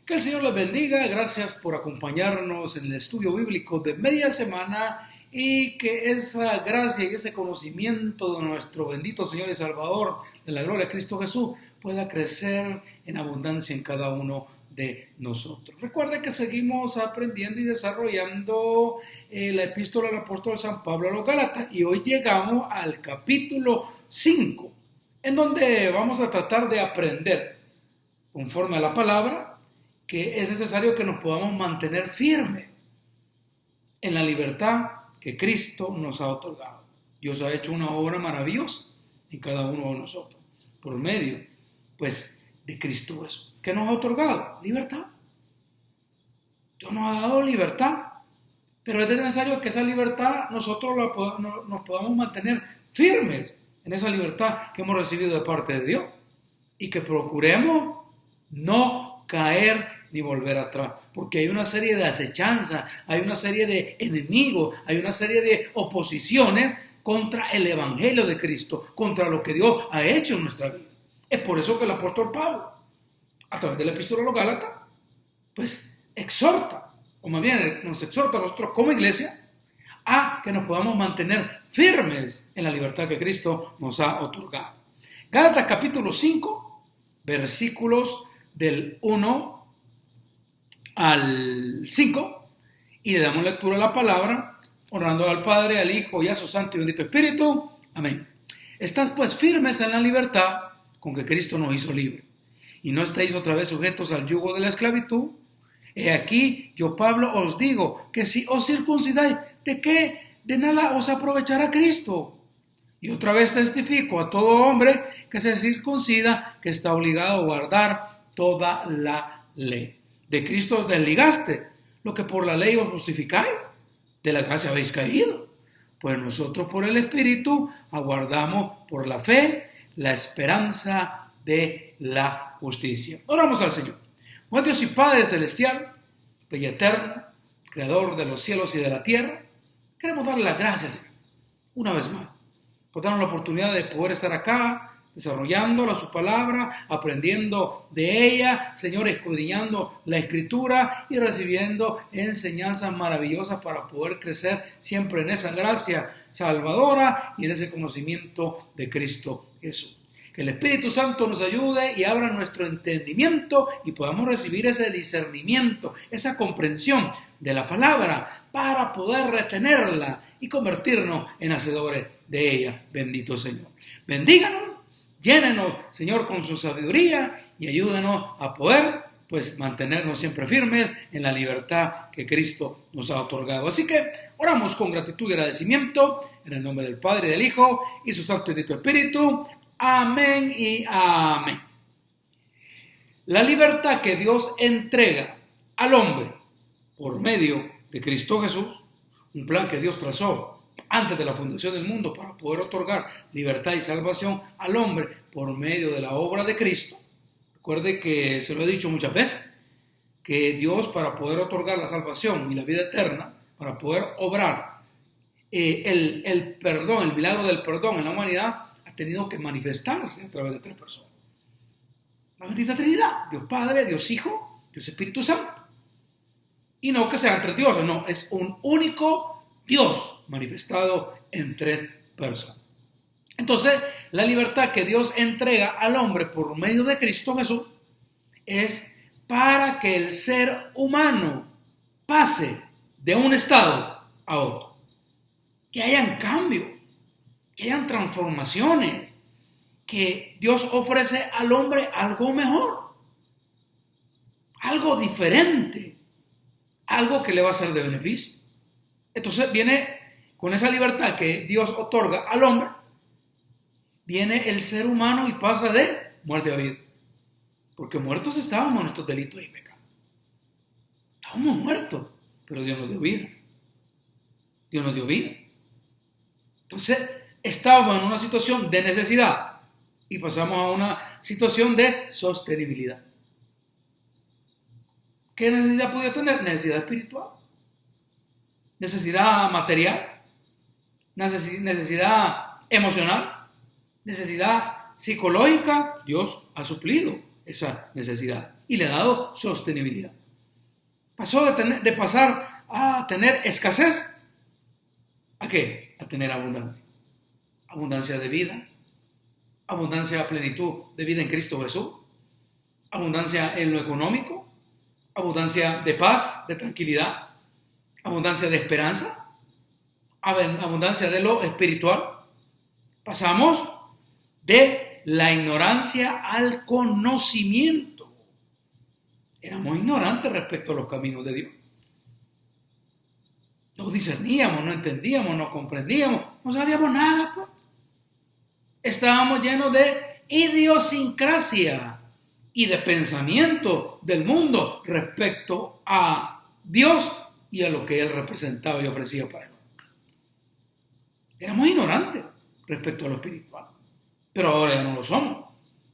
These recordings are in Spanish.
Que el Señor les bendiga, gracias por acompañarnos en el estudio bíblico de media semana y que esa gracia y ese conocimiento de nuestro bendito Señor y Salvador, de la gloria de Cristo Jesús, pueda crecer en abundancia en cada uno de nosotros. Recuerden que seguimos aprendiendo y desarrollando la epístola del apóstol San Pablo a los Gálatas y hoy llegamos al capítulo 5, en donde vamos a tratar de aprender, conforme a la palabra, que es necesario que nos podamos mantener firmes en la libertad que Cristo nos ha otorgado. Dios ha hecho una obra maravillosa en cada uno de nosotros, por medio, de Cristo Jesús. ¿Qué nos ha otorgado? Libertad. Dios nos ha dado libertad, pero es necesario que esa libertad nosotros nos podamos mantener firmes en esa libertad que hemos recibido de parte de Dios y que procuremos no caer ni volver atrás, porque hay una serie de acechanzas, hay una serie de enemigos, hay una serie de oposiciones contra el evangelio de Cristo, contra lo que Dios ha hecho en nuestra vida. Es por eso que el apóstol Pablo, a través de la epístola a los Gálatas, exhorta, o más bien nos exhorta a nosotros como iglesia, a que nos podamos mantener firmes en la libertad que Cristo nos ha otorgado. Gálatas capítulo 5, versículos del 1 al 5, y le damos lectura a la palabra, honrando al Padre, al Hijo y a su Santo y bendito Espíritu. Amén. Estad pues firmes en la libertad con que Cristo nos hizo libres, y no estéis otra vez sujetos al yugo de la esclavitud. He aquí, yo Pablo os digo, que si os circuncidáis, ¿de qué? De nada os aprovechará Cristo. Y otra vez testifico a todo hombre que se circuncida, que está obligado a guardar toda la ley. De Cristo os desligaste, lo que por la ley os justificáis, de la gracia habéis caído. Pues nosotros por el Espíritu aguardamos por la fe la esperanza de la justicia. Oramos al Señor. Buen Dios y Padre celestial, Rey eterno, Creador de los cielos y de la tierra, queremos darle las gracias una vez más por darnos la oportunidad de poder estar acá, desarrollando su palabra, aprendiendo de ella, Señor, escudriñando la Escritura y recibiendo enseñanzas maravillosas para poder crecer siempre en esa gracia salvadora y en ese conocimiento de Cristo Jesús. Que el Espíritu Santo nos ayude y abra nuestro entendimiento y podamos recibir ese discernimiento, esa comprensión de la palabra para poder retenerla y convertirnos en hacedores de ella. Bendito Señor. Bendíganos. Llénenos, Señor, con su sabiduría y ayúdenos a poder, mantenernos siempre firmes en la libertad que Cristo nos ha otorgado. Así que oramos con gratitud y agradecimiento en el nombre del Padre, del Hijo y su Santo y bendito Espíritu. Amén y amén. La libertad que Dios entrega al hombre por medio de Cristo Jesús, un plan que Dios trazó antes de la fundación del mundo para poder otorgar libertad y salvación al hombre por medio de la obra de Cristo. Recuerde que se lo he dicho muchas veces, que Dios, para poder otorgar la salvación y la vida eterna, para poder obrar el perdón, el milagro del perdón en la humanidad, ha tenido que manifestarse a través de 3 personas. La bendita Trinidad, Dios Padre, Dios Hijo, Dios Espíritu Santo. Y no que sean 3 dioses, no, es un único Dios manifestado en 3 personas. Entonces, la libertad que Dios entrega al hombre por medio de Cristo Jesús es para que el ser humano pase de un estado a otro. Que hayan cambios, que hayan transformaciones, que Dios ofrece al hombre algo mejor, algo diferente, algo que le va a ser de beneficio. Entonces viene con esa libertad que Dios otorga al hombre, viene el ser humano y pasa de muerte a vida. Porque muertos estábamos en nuestros delitos y pecados. Estábamos muertos, pero Dios nos dio vida. Dios nos dio vida. Entonces estábamos en una situación de necesidad y pasamos a una situación de sostenibilidad. ¿Qué necesidad podía tener? Necesidad espiritual. Necesidad material, necesidad emocional, necesidad psicológica, Dios ha suplido esa necesidad y le ha dado sostenibilidad. Pasó de pasar a tener escasez, ¿a qué? A tener abundancia. Abundancia de vida, abundancia a plenitud de vida en Cristo Jesús, abundancia en lo económico, abundancia de paz, de tranquilidad, abundancia de esperanza, abundancia de lo espiritual. Pasamos de la ignorancia al conocimiento. Éramos ignorantes respecto a los caminos de Dios. No discerníamos, no entendíamos, no comprendíamos, no sabíamos nada, pues. Estábamos llenos de idiosincrasia y de pensamiento del mundo respecto a Dios y a lo que Él representaba y ofrecía para nosotros. Éramos ignorantes respecto a lo espiritual, pero ahora ya no lo somos,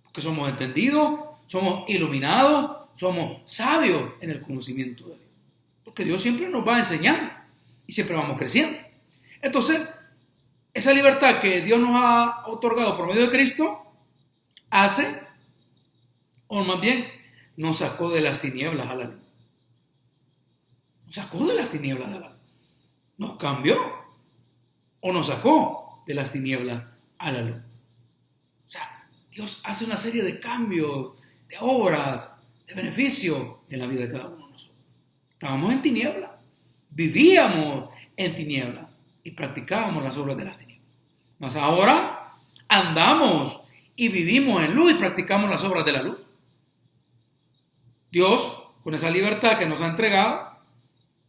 porque somos entendidos, somos iluminados, somos sabios en el conocimiento de Dios, porque Dios siempre nos va enseñando y siempre vamos creciendo. Entonces, esa libertad que Dios nos ha otorgado por medio de Cristo hace, o más bien, nos sacó de las tinieblas a la luz. Nos sacó de las tinieblas a la luz. Nos cambió o nos sacó de las tinieblas a la luz. O sea, Dios hace una serie de cambios, de obras, de beneficios en la vida de cada uno de nosotros. Estábamos en tinieblas, vivíamos en tinieblas y practicábamos las obras de las tinieblas. Mas ahora andamos y vivimos en luz y practicamos las obras de la luz. Dios, con esa libertad que nos ha entregado,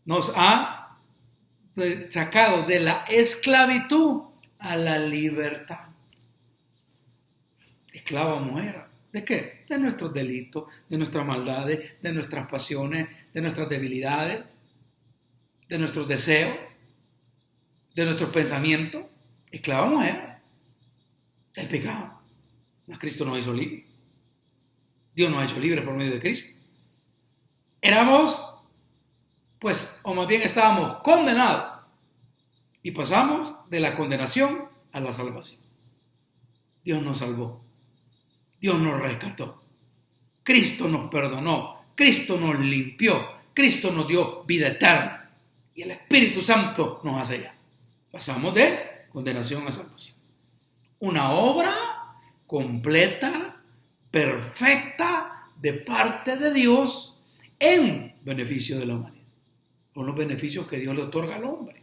nos ha sacado de la esclavitud a la libertad. Esclavos era. ¿De qué? De nuestros delitos, de nuestras maldades, de nuestras pasiones, de nuestras debilidades, de nuestros deseos, de nuestros pensamientos. Esclavos era del pecado. Mas Cristo nos hizo libres. Dios nos ha hecho libres por medio de Cristo. Éramos, pues, o más bien estábamos condenados y pasamos de la condenación a la salvación. Dios nos salvó. Dios nos rescató. Cristo nos perdonó. Cristo nos limpió. Cristo nos dio vida eterna. Y el Espíritu Santo nos hace ya. Pasamos de condenación a salvación. Una obra completa, perfecta, de parte de Dios en beneficio de la humanidad. Son los beneficios que Dios le otorga al hombre.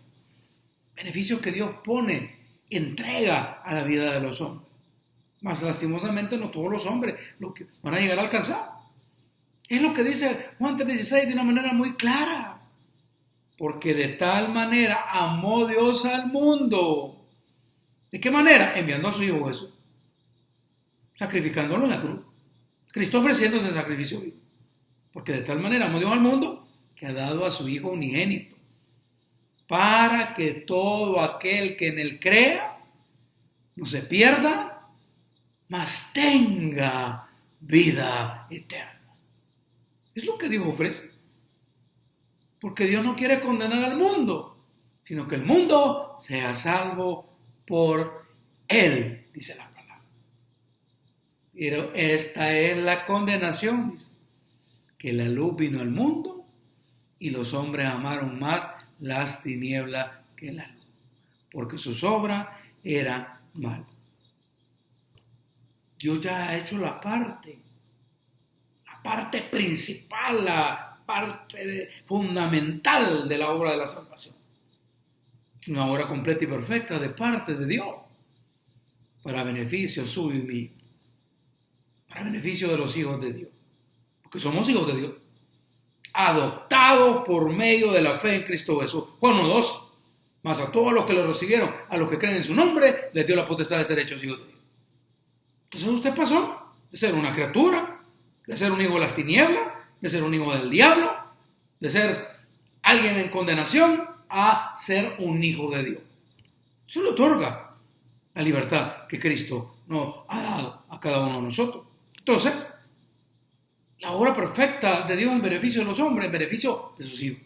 Beneficios que Dios pone, entrega a la vida de los hombres. Más lastimosamente no todos los hombres lo que van a llegar a alcanzar. Es lo que dice Juan 3:16 de una manera muy clara. Porque de tal manera amó Dios al mundo. ¿De qué manera? Enviando a su Hijo Jesús. Sacrificándolo en la cruz. Cristo ofreciéndose el sacrificio vivo. Porque de tal manera amó Dios al mundo que ha dado a su Hijo unigénito. Para que todo aquel que en él crea no se pierda, mas tenga vida eterna. Es lo que Dios ofrece. Porque Dios no quiere condenar al mundo, sino que el mundo sea salvo por Él, dice la palabra. Pero esta es la condenación, dice, que la luz vino al mundo y los hombres amaron más las tinieblas que la luz, porque sus obras eran malas. Dios ya ha hecho la parte principal, la parte fundamental de la obra de la salvación. Una obra completa y perfecta de parte de Dios, para beneficio suyo y mío, para beneficio de los hijos de Dios, porque somos hijos de Dios, adoptados por medio de la fe en Cristo Jesús. Juan 1:12, mas a todos los que lo recibieron, a los que creen en su nombre, les dio la potestad de ser hechos hijos de Dios. Entonces usted pasó de ser una criatura, de ser un hijo de las tinieblas, de ser un hijo del diablo, de ser alguien en condenación, a ser un hijo de Dios. Eso le otorga la libertad que Cristo nos ha dado a cada uno de nosotros. Entonces, la obra perfecta de Dios en beneficio de los hombres, en beneficio de sus hijos.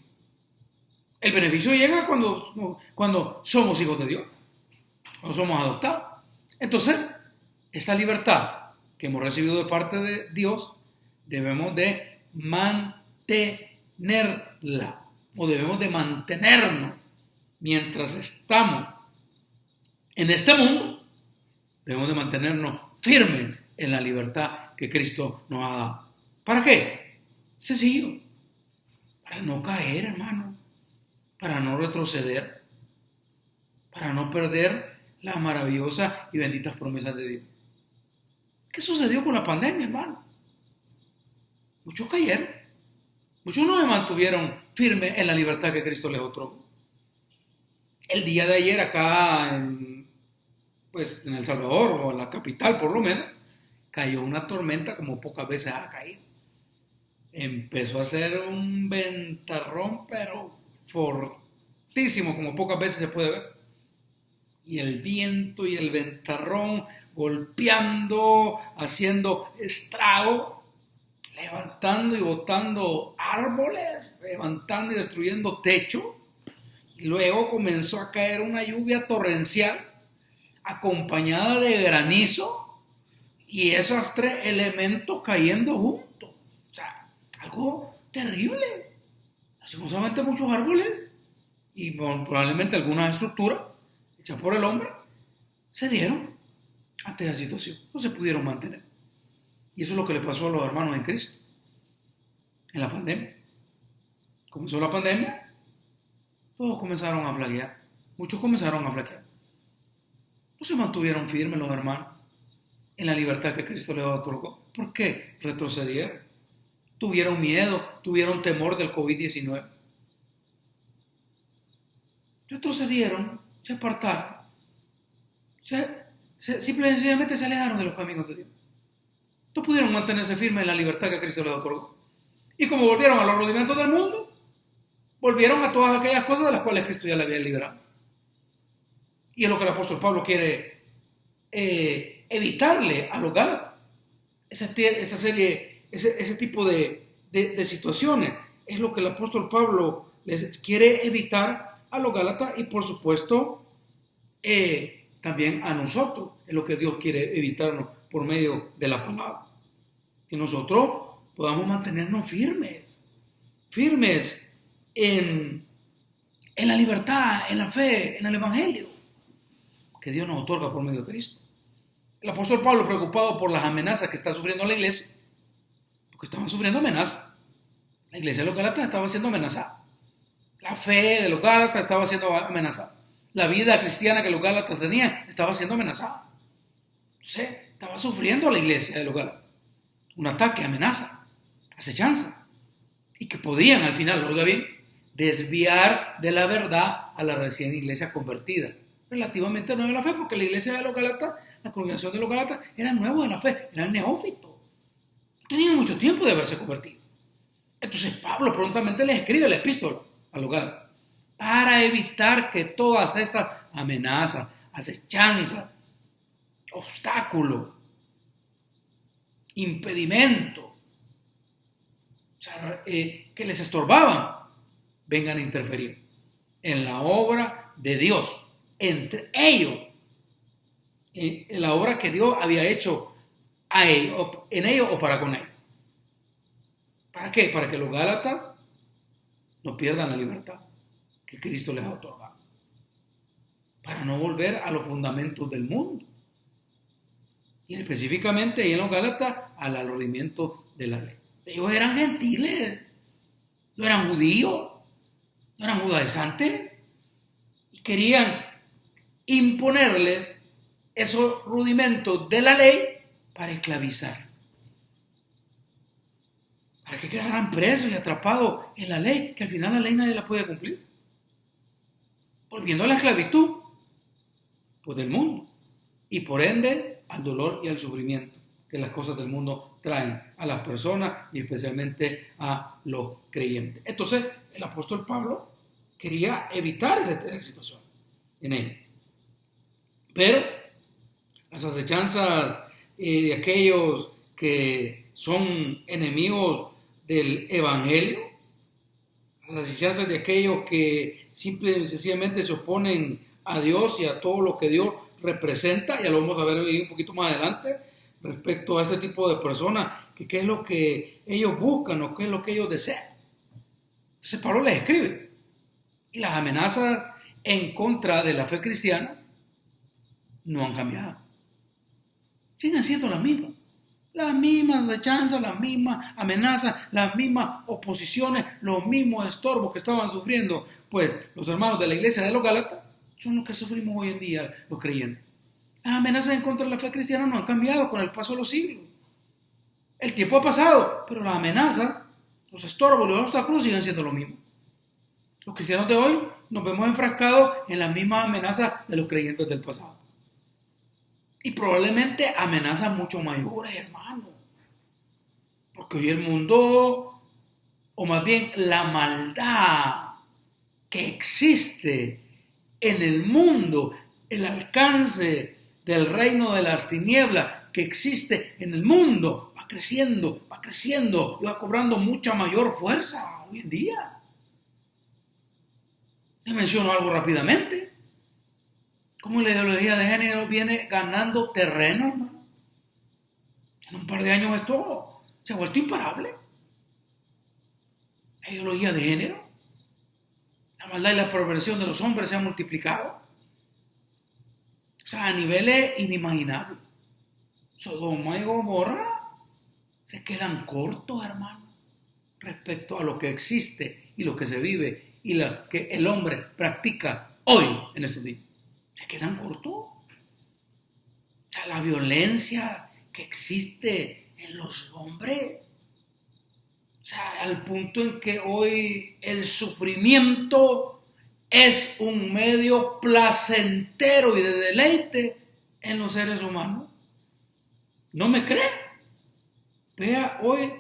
El beneficio llega cuando somos hijos de Dios, cuando somos adoptados. Entonces, esta libertad que hemos recibido de parte de Dios debemos de mantenerla, o debemos de mantenernos mientras estamos en este mundo. Debemos de mantenernos firmes en la libertad que Cristo nos ha dado. ¿Para qué? Sencillo, para no caer, hermano, para no retroceder, para no perder las maravillosas y benditas promesas de Dios. ¿Qué sucedió con la pandemia, hermano? Muchos cayeron, muchos no se mantuvieron firmes en la libertad que Cristo les otorgó. El día de ayer acá en El Salvador, o en la capital por lo menos, cayó una tormenta como pocas veces ha caído. Empezó a hacer un ventarrón, pero fortísimo, como pocas veces se puede ver. Y el viento y el ventarrón golpeando, haciendo estrago, levantando y botando árboles, levantando y destruyendo techo. Y luego comenzó a caer una lluvia torrencial acompañada de granizo, y esos tres elementos cayendo juntos. O sea, algo terrible. Lastimosamente muchos árboles y probablemente algunas estructuras hechas por el hombre se dieron ante esa situación, no se pudieron mantener. Y eso es lo que le pasó a los hermanos en Cristo en la pandemia. Comenzó la pandemia, todos comenzaron a flaquear, muchos comenzaron a flaquear. No se mantuvieron firmes los hermanos en la libertad que Cristo les otorgó. ¿Por qué? Retrocedieron. Tuvieron miedo, tuvieron temor del COVID-19. Retrocedieron, se apartaron, simplemente se alejaron de los caminos de Dios. No pudieron mantenerse firmes en la libertad que Cristo les otorgó. Y como volvieron a los rudimentos del mundo, volvieron a todas aquellas cosas de las cuales Cristo ya les había librado. Y es lo que el apóstol Pablo quiere evitarle a los Gálatas. Ese tipo de situaciones es lo que el apóstol Pablo les quiere evitar a los Gálatas, y por supuesto también a nosotros. Es lo que Dios quiere evitarnos por medio de la palabra. Que nosotros podamos mantenernos firmes en la libertad, en la fe, en el evangelio que Dios nos otorga por medio de Cristo. El apóstol Pablo, preocupado por las amenazas que está sufriendo la iglesia, porque estaban sufriendo amenazas. La iglesia de los Gálatas estaba siendo amenazada. La fe de los Gálatas estaba siendo amenazada. La vida cristiana que los Gálatas tenían estaba siendo amenazada. Entonces, estaba sufriendo la iglesia de los Gálatas un ataque, amenaza, acechanza, y que podían al final, oiga bien, desviar de la verdad a la recién iglesia convertida, relativamente nueva de la fe, porque la iglesia de los Gálatas, la congregación de los Gálatas, eran nuevos de la fe, eran neófitos, no tenían mucho tiempo de haberse convertido. Entonces Pablo prontamente les escribe la epístola a los Gálatas para evitar que todas estas amenazas, acechanzas, obstáculos, impedimentos, que les estorbaban, vengan a interferir en la obra de Dios, entre ellos, en la obra que Dios había hecho a ellos, en ellos o para con ellos. ¿Para qué? Para que los Gálatas no pierdan la libertad que Cristo les ha otorgado, para no volver a los fundamentos del mundo, y específicamente ahí en los Gálatas al alordimiento de la ley. Ellos eran gentiles, no eran judíos, no eran judaizantes, y querían imponerles esos rudimentos de la ley para esclavizar, para que quedaran presos y atrapados en la ley, que al final la ley nadie la puede cumplir, volviendo a la esclavitud pues del mundo, y por ende al dolor y al sufrimiento que las cosas del mundo traen a las personas y especialmente a los creyentes. Entonces el apóstol Pablo quería evitar esa situación en él. Pero las acechanzas de aquellos que son enemigos del evangelio, las acechanzas de aquellos que simple y sencillamente se oponen a Dios y a todo lo que Dios representa, ya lo vamos a ver un poquito más adelante, respecto a este tipo de personas, que qué es lo que ellos buscan o qué es lo que ellos desean. Entonces Pablo les escribe. Y las amenazas en contra de la fe cristiana no han cambiado. Siguen siendo las mismas. Las mismas rechazas, las mismas amenazas, las mismas oposiciones, los mismos estorbos que estaban sufriendo, pues los hermanos de la iglesia de los Gálatas son los que sufrimos hoy en día los creyentes. Las amenazas en contra de la fe cristiana no han cambiado con el paso de los siglos. El tiempo ha pasado, pero las amenazas, los estorbos, los obstáculos siguen siendo lo mismo. Los cristianos de hoy nos vemos enfrascados en las mismas amenazas de los creyentes del pasado. Y probablemente amenazas mucho mayores, hermano. Porque hoy el mundo, o más bien la maldad que existe en el mundo, el alcance del reino de las tinieblas que existe en el mundo, va creciendo y va cobrando mucha mayor fuerza hoy en día. Te menciono algo rápidamente. Cómo la ideología de género viene ganando terreno, hermano. En un par de años esto se ha vuelto imparable. La ideología de género, la maldad y la perversión de los hombres se han multiplicado. O sea, a niveles inimaginables. Sodoma y Gomorra se quedan cortos, hermano, respecto a lo que existe y lo que se vive y lo que el hombre practica hoy en estos días. Se quedan cortos. O sea, la violencia que existe en los hombres. O sea, al punto en que hoy el sufrimiento es un medio placentero y de deleite en los seres humanos. ¿No me cree? Vea hoy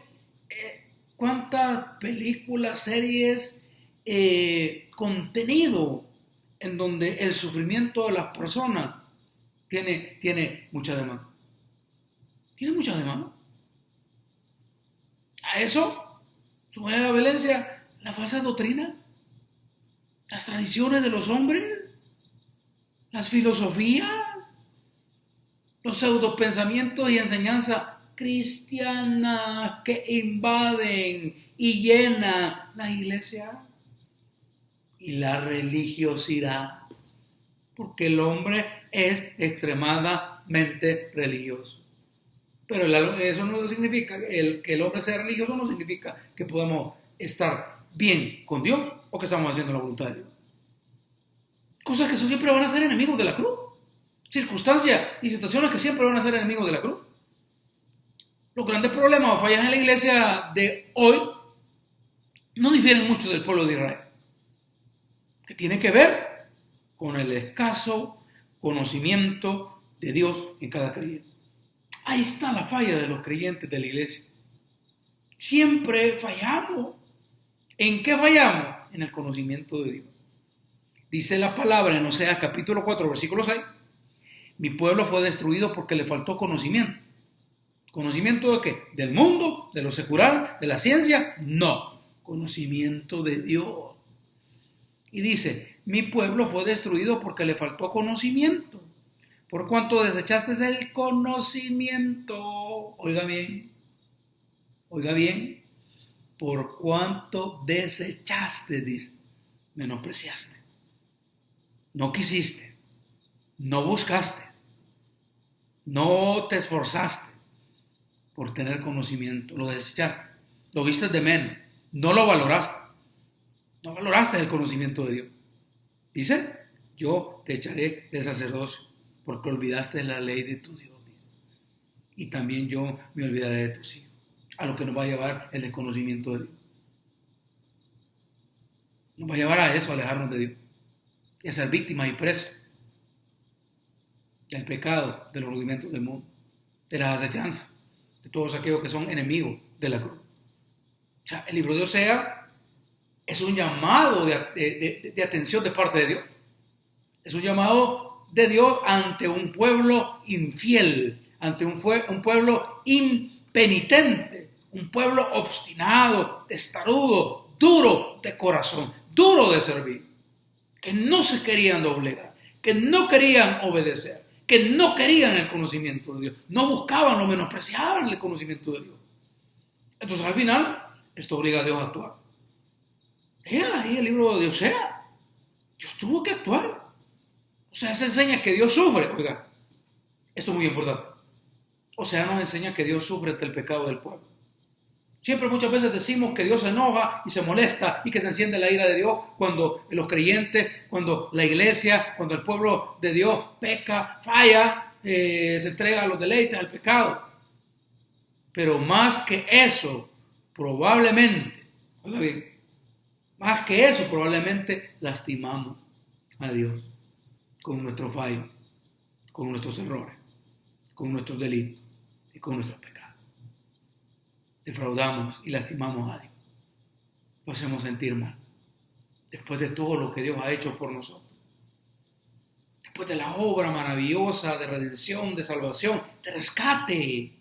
cuántas películas, series, contenido en donde el sufrimiento de las personas tiene mucha demanda. Tiene mucha demanda. A eso, sumar la violencia, la falsa doctrina, las tradiciones de los hombres, las filosofías, los pseudopensamientos y enseñanzas cristianas que invaden y llenan la iglesia. Y la religiosidad, porque el hombre es extremadamente religioso. Pero eso no significa, que el hombre sea religioso no significa que podamos estar bien con Dios o que estamos haciendo la voluntad de Dios. Cosas que siempre van a ser enemigos de la cruz. Circunstancias y situaciones que siempre van a ser enemigos de la cruz. Los grandes problemas o fallas en la iglesia de hoy no difieren mucho del pueblo de Israel, que tiene que ver con el escaso conocimiento de Dios en cada creyente. Ahí está la falla de los creyentes de la iglesia. Siempre fallamos. ¿En qué fallamos? En el conocimiento de Dios. Dice la palabra en Oseas capítulo 4, versículo 6, mi pueblo fue destruido porque le faltó conocimiento. ¿Conocimiento de qué? ¿Del mundo? ¿De lo secular? ¿De la ciencia? No. Conocimiento de Dios. Y dice, mi pueblo fue destruido porque le faltó conocimiento. Por cuanto desechaste el conocimiento, oiga bien, por cuanto desechaste, dice, menospreciaste. No quisiste, no buscaste, no te esforzaste por tener conocimiento, lo desechaste, lo viste de menos, no lo valoraste. No valoraste el conocimiento de Dios. Dice, yo te echaré del sacerdocio porque olvidaste la ley de tu Dios. Dice. Y también yo me olvidaré de tus hijos. A lo que nos va a llevar el desconocimiento de Dios. Nos va a llevar a eso, a alejarnos de Dios. Y a ser víctimas y presos del pecado, de los rudimentos del mundo, de las acechanzas, de todos aquellos que son enemigos de la cruz. O sea, el libro de Oseas es un llamado de atención de parte de Dios. Es un llamado de Dios ante un pueblo infiel, ante un pueblo impenitente, un pueblo obstinado, testarudo, duro de corazón, duro de servir, que no se querían doblegar, que no querían obedecer, que no querían el conocimiento de Dios, no buscaban, lo menospreciaban el conocimiento de Dios. Entonces al final, esto obliga a Dios a actuar. Lea ahí el libro de Osea. Dios tuvo que actuar. O sea, se enseña que Dios sufre. Oiga, esto es muy importante. Osea nos enseña que Dios sufre ante el pecado del pueblo. Siempre muchas veces decimos que Dios se enoja y se molesta y que se enciende la ira de Dios cuando los creyentes, cuando la iglesia, cuando el pueblo de Dios peca, falla, se entrega a los deleites, al pecado. Pero más que eso, probablemente, oiga bien, más que eso, probablemente lastimamos a Dios con nuestro fallo, con nuestros errores, con nuestros delitos y con nuestros pecados. Defraudamos y lastimamos a Dios. Lo hacemos sentir mal. Después de todo lo que Dios ha hecho por nosotros. Después de la obra maravillosa de redención, de salvación, de rescate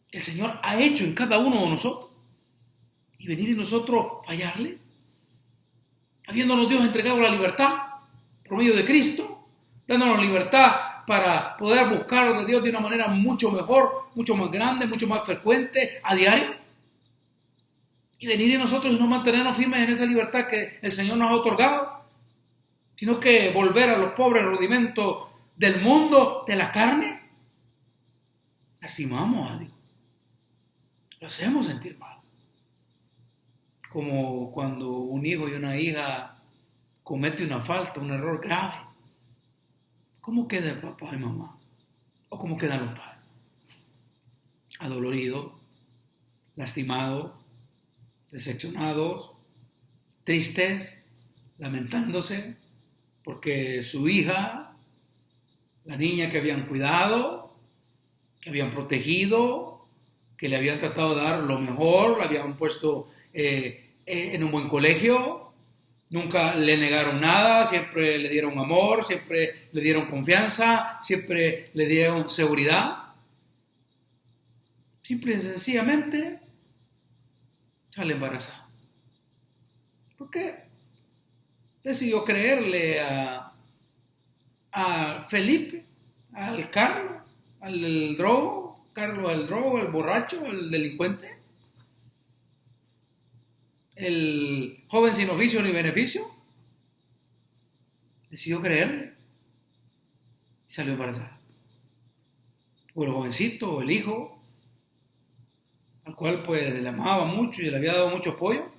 que el Señor ha hecho en cada uno de nosotros. Y venir y nosotros fallarle. Habiéndonos Dios entregado la libertad por medio de Cristo. Dándonos libertad para poder buscar de Dios de una manera mucho mejor, mucho más grande, mucho más frecuente, a diario. Y venir y nosotros no mantenernos firmes en esa libertad que el Señor nos ha otorgado, sino que volver a los pobres rudimentos del mundo, de la carne. Lastimamos a Dios. Lo hacemos sentir mal. Como cuando un hijo y una hija comete una falta, un error grave. ¿Cómo queda el papá y mamá? ¿O cómo quedan los padres? Adoloridos, lastimados, decepcionados, tristes, lamentándose, porque su hija, la niña que habían cuidado, que habían protegido, que le habían tratado de dar lo mejor, la habían puesto en un buen colegio, nunca le negaron nada, siempre le dieron amor, siempre le dieron confianza, siempre le dieron seguridad. Simple y sencillamente sale embarazada. ¿Por qué? Decidió creerle a Felipe, al Carlos, al del drogo, Carlos el drogo, el borracho, el delincuente. El joven sin oficio ni beneficio, decidió creerle y salió embarazada. O el jovencito, o el hijo, al cual pues le amaba mucho y le había dado mucho apoyo,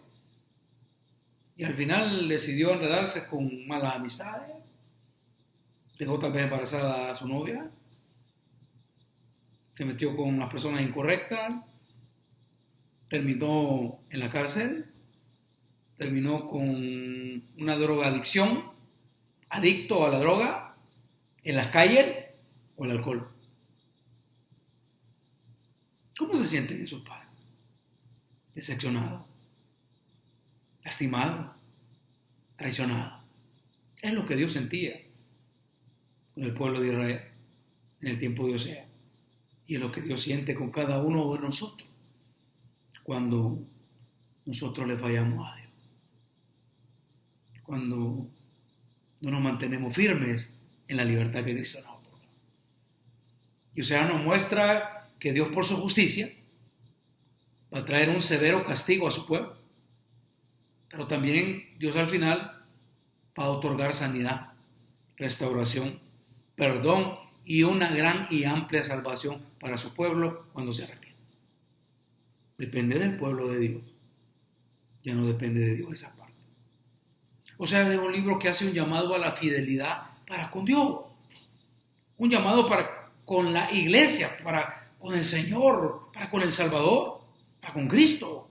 y al final decidió enredarse con malas amistades, dejó tal vez embarazada a su novia, se metió con las personas incorrectas, terminó en la cárcel, terminó con una drogadicción, adicto a la droga, en las calles o al alcohol. ¿Cómo se sienten esos padres? Decepcionados, lastimados, traicionados. Es lo que Dios sentía con el pueblo de Israel en el tiempo de Osea. Y es lo que Dios siente con cada uno de nosotros cuando nosotros le fallamos a Dios. Cuando no nos mantenemos firmes en la libertad que Cristo nos otorga. Y Osea nos muestra que Dios por su justicia va a traer un severo castigo a su pueblo. Pero también Dios al final va a otorgar sanidad, restauración, perdón y una gran y amplia salvación para su pueblo cuando se arrepiente. Depende del pueblo de Dios. Ya no depende de Dios esa parte. O sea, es un libro que hace un llamado a la fidelidad para con Dios. Un llamado para con la iglesia, para con el Señor, para con el Salvador, para con Cristo.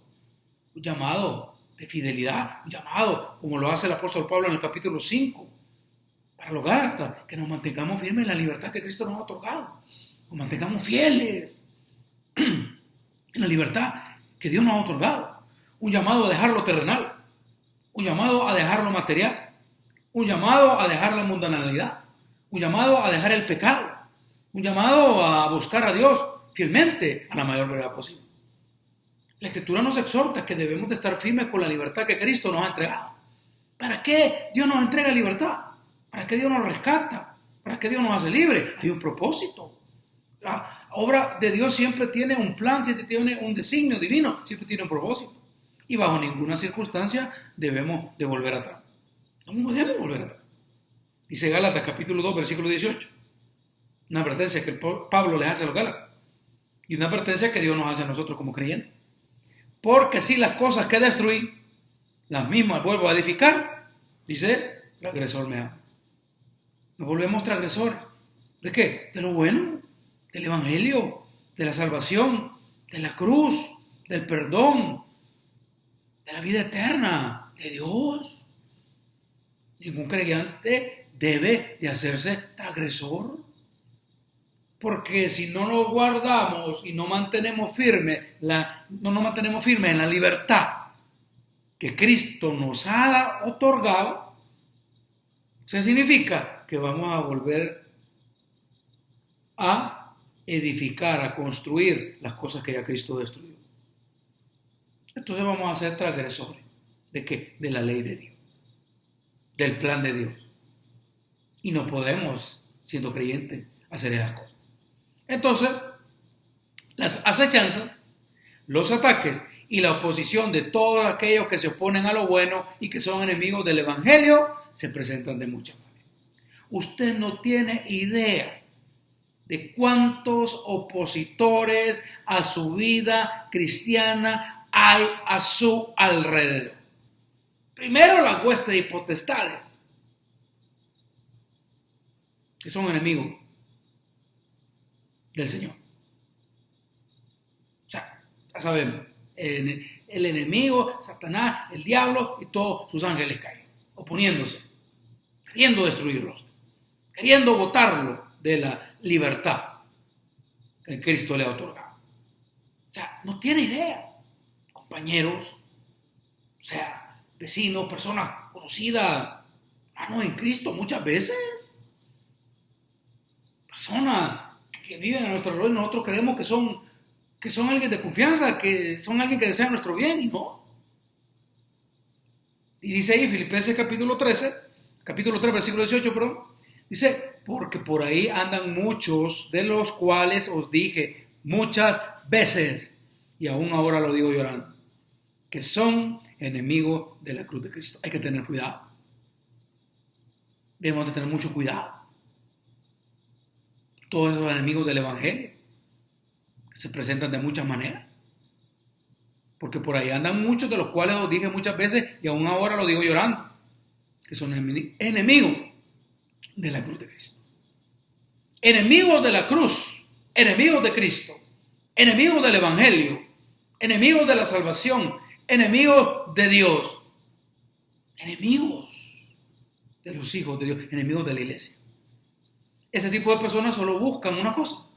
Un llamado de fidelidad, un llamado como lo hace el apóstol Pablo en el capítulo 5, para los Gálatas, que nos mantengamos firmes en la libertad que Cristo nos ha otorgado. Nos mantengamos fieles en la libertad que Dios nos ha otorgado. Un llamado a dejar lo terrenal. Un llamado a dejar lo material, un llamado a dejar la mundanalidad, un llamado a dejar el pecado, un llamado a buscar a Dios fielmente a la mayor brevedad posible. La Escritura nos exhorta que debemos de estar firmes con la libertad que Cristo nos ha entregado. ¿Para qué Dios nos entrega libertad? ¿Para qué Dios nos rescata? ¿Para qué Dios nos hace libres? Hay un propósito. La obra de Dios siempre tiene un plan, siempre tiene un designio divino, siempre tiene un propósito. Y bajo ninguna circunstancia debemos de volver atrás. No podemos volver atrás. Dice Gálatas capítulo 2, versículo 18. Una advertencia que Pablo les hace a los Gálatas. Y una advertencia que Dios nos hace a nosotros como creyentes. Porque si las cosas que destruí, las mismas vuelvo a edificar, dice, transgresor me ama. Nos volvemos transgresores. ¿De qué? De lo bueno, del evangelio, de la salvación, de la cruz, del perdón, de la vida eterna, de Dios. Ningún creyente debe de hacerse transgresor. Porque si no nos guardamos y no nos mantenemos firmes en la libertad que Cristo nos ha otorgado, eso significa que vamos a volver a edificar, a construir las cosas que ya Cristo destruyó. Entonces vamos a ser transgresores. ¿De qué? De la ley de Dios, del plan de Dios. Y no podemos, siendo creyentes, hacer esas cosas. Entonces, las acechanzas, los ataques y la oposición de todos aquellos que se oponen a lo bueno y que son enemigos del evangelio se presentan de muchas maneras. Usted no tiene idea de cuántos opositores a su vida cristiana hay a su alrededor. Primero, las huestes y potestades, que son enemigos del Señor. O sea, ya sabemos, el enemigo, Satanás, el diablo y todos sus ángeles caen, oponiéndose, queriendo destruirlos, queriendo botarlo de la libertad que Cristo le ha otorgado. O sea, no tiene idea, compañeros, o sea, vecinos, personas conocidas, hermanos en Cristo muchas veces, personas que viven a nuestro alrededor y nosotros creemos que son alguien de confianza, que son alguien que desea nuestro bien, y no. Y dice ahí Filipenses capítulo 3, versículo 18, perdón, dice, porque por ahí andan muchos de los cuales os dije muchas veces, y aún ahora lo digo llorando, que son enemigos de la cruz de Cristo. Hay que tener cuidado. Debemos de tener mucho cuidado. Todos esos enemigos del evangelio que se presentan de muchas maneras. Porque por ahí andan muchos de los cuales os dije muchas veces y aún ahora lo digo llorando, que son enemigos de la cruz de Cristo. Enemigos de la cruz, enemigos de Cristo, enemigos del evangelio, enemigos de la salvación, enemigos de Dios, enemigos de los hijos de Dios, enemigos de la iglesia. Ese tipo de personas solo buscan una cosa.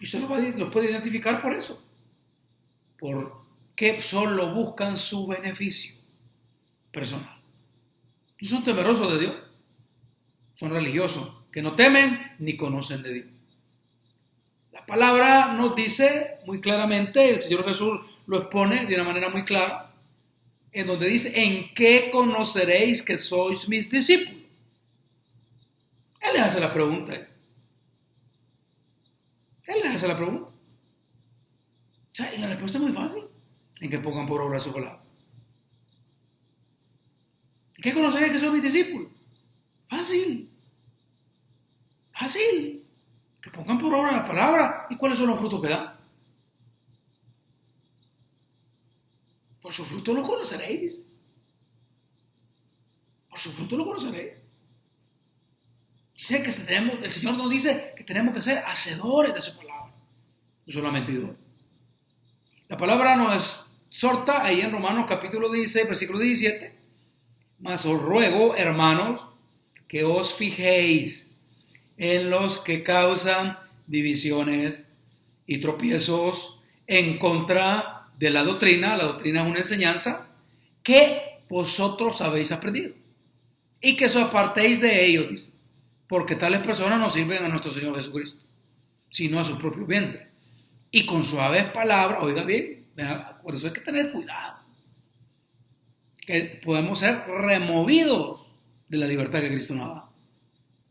Y usted los puede identificar por eso. Porque solo buscan su beneficio personal. No son temerosos de Dios. Son religiosos que no temen ni conocen de Dios. La palabra nos dice muy claramente, el Señor Jesús lo expone de una manera muy clara, en donde dice, ¿en qué conoceréis que sois mis discípulos? Él les hace la pregunta. O sea, y la respuesta es muy fácil. En que pongan por obra su palabra. ¿En qué conoceréis que son mis discípulos? Fácil. Que pongan por obra la palabra. ¿Y cuáles son los frutos que dan? Por su fruto lo conoceréis. Por su fruto lo conoceréis. Dice que el Señor nos dice que tenemos que ser hacedores de su palabra, no solamente oidores. La palabra nos exhorta ahí en Romanos capítulo 16, versículo 17. Mas os ruego, hermanos, que os fijéis en los que causan divisiones y tropiezos en contra de la doctrina. La doctrina es una enseñanza que vosotros habéis aprendido y que os apartéis de ellos, dice. Porque tales personas no sirven a nuestro Señor Jesucristo, sino a su propio vientre. Y con suaves palabras, oiga bien, por eso hay que tener cuidado. Que podemos ser removidos de la libertad que Cristo nos da.